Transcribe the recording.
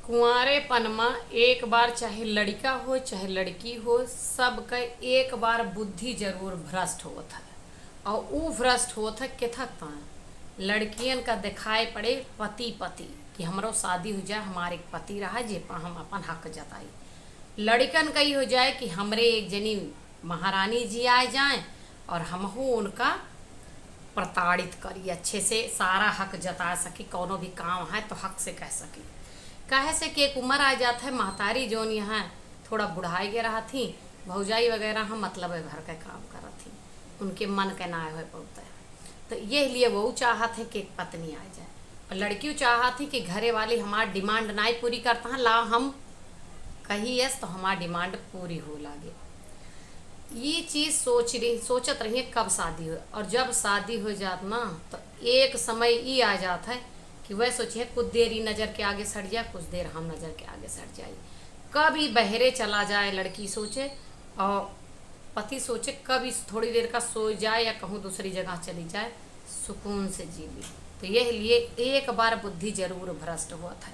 कुंवारेपन में एक बार चाहे लड़का हो चाहे लड़की हो, सबका एक बार बुद्धि जरूर भ्रष्ट होत है। और ऊ भ्रष्ट होत है के थक लड़कियन का दिखाए पड़े पति पति कि हमरो शादी हो जाए, हमारे एक पति रहा जे पर हम अपन हक जताई। लड़कन का ही हो जाए कि हमरे एक जनी महारानी जी आ जाए और हमहू उनका प्रताड़ित करी, अच्छे से सारा हक जता सकी, कोनो भी काम है तो हक से कह सकी। काहे से कि एक उम्र आ जाता है महतारी जोन यहाँ थोड़ा बुढ़ाई के रहा थी, भौजाई वगैरह हम मतलब है घर का काम कर थी, उनके मन के ना हो पड़ता है। तो ये लिए वो चाहत है कि एक पत्नी आ जाए, और लड़की चाहत थी कि घरे वाले हमार डिमांड ना पूरी करता है, ला हम कही यस तो हमार डिमांड पूरी हो लागे। ये चीज़ सोचत रही कब शादी हो, और जब शादी हो जात ना तो एक समय ये आ जाता है कि वह सोचे कुछ देर ही नज़र के आगे सट जाए, कुछ देर हम नज़र के आगे सट जाए। कभी बहरे चला जाए लड़की सोचे, और पति सोचे कभी थोड़ी देर का सो जाए या कहूँ दूसरी जगह चली जाए, सुकून से जी ली। तो यह लिए एक बार बुद्धि जरूर भ्रष्ट हुआ था।